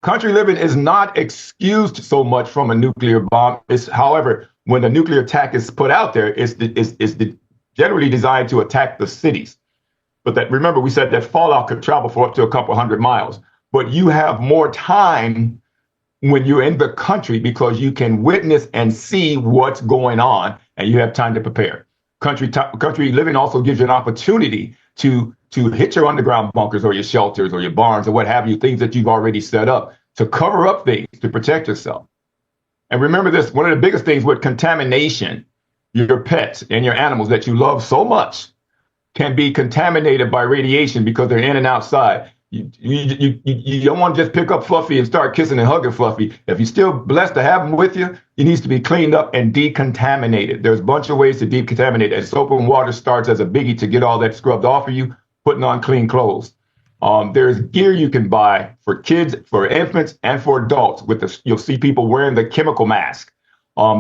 Country living is not excused so much from a nuclear bomb. However, when a nuclear attack is put out there, it's generally designed to attack the cities. But that, remember, we said that fallout could travel for up to a couple hundred miles. But you have more time when you're in the country because you can witness and see what's going on, and you have time to prepare. Country living also gives you an opportunity to hit your underground bunkers or your shelters or your barns or what have you, things that you've already set up to cover up things, to protect yourself. And remember this, one of the biggest things with contamination, your pets and your animals that you love so much can be contaminated by radiation because they're in and outside. You don't want to just pick up Fluffy and start kissing and hugging Fluffy. If you're still blessed to have him with you, he needs to be cleaned up and decontaminated. There's a bunch of ways to decontaminate, and soap and water starts as a biggie to get all that scrubbed off of you, putting on clean clothes. There's gear you can buy for kids, for infants, and for adults. You'll see people wearing the chemical mask.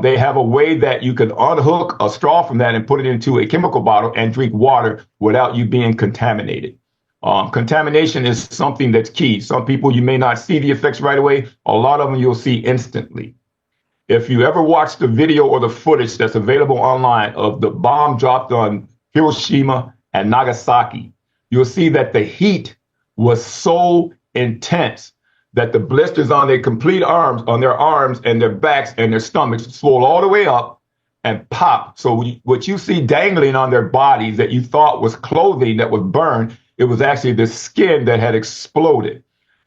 They have a way that you can unhook a straw from that and put it into a chemical bottle and drink water without you being contaminated. Contamination is something that's key. Some people, you may not see the effects right away. A lot of them you'll see instantly. If you ever watch the video or the footage that's available online of the bomb dropped on Hiroshima and Nagasaki, you'll see that the heat was so intense that the blisters on their complete arms, on their arms and their backs and their stomachs swole all the way up and pop. So what you see dangling on their bodies that you thought was clothing that was burned, it was actually the skin that had exploded.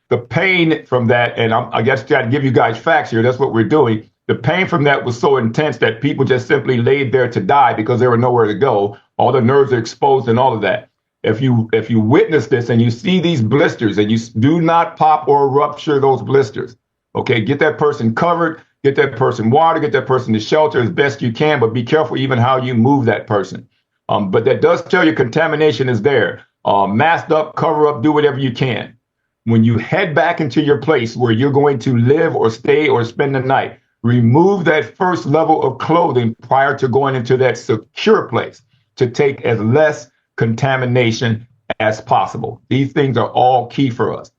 The pain from that, and I guess trying to give you guys facts here, that's what we're doing. The pain from that was so intense that people just simply laid there to die because there were nowhere to go. All the nerves are exposed and all of that. If you witness this and you see these blisters and you do not pop or rupture those blisters, okay, get that person covered, get that person water, get that person to shelter as best you can, but be careful even how you move that person. But that does tell you contamination is there. Mask up, cover up, do whatever you can. When you head back into your place where you're going to live or stay or spend the night, remove that first level of clothing prior to going into that secure place to take as less contamination as possible. These things are all key for us.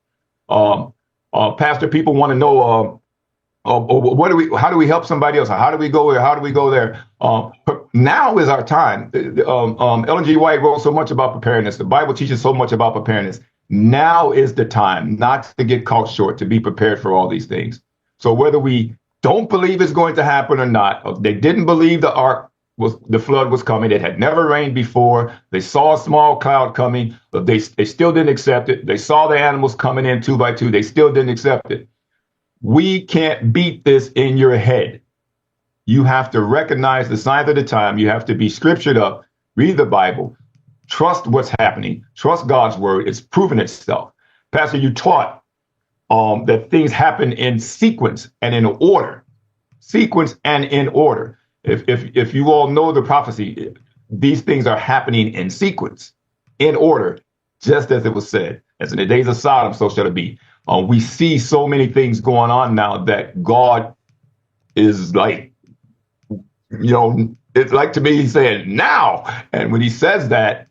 Pastor, people want to know, how do we help somebody else? How do we go there? How do we go there? Now is our time. Ellen G. White wrote so much about preparedness. The Bible teaches so much about preparedness. Now is the time not to get caught short, to be prepared for all these things. So whether we don't believe it's going to happen or not, they didn't believe the flood was coming. It had never rained before. They saw a small cloud coming, but they still didn't accept it. They saw the animals coming in 2 by 2. They still didn't accept it. We can't beat this in your head. You have to recognize the signs of the time. You have to be scriptured up, read the Bible, trust what's happening, trust God's word. It's proven itself. Pastor, you taught that things happen in sequence and in order. Sequence and in order. If you all know the prophecy, these things are happening in sequence, in order, just as it was said. As in the days of Sodom, so shall it be. We see so many things going on now that God is like, it's like to me, he's saying now. And when he says that,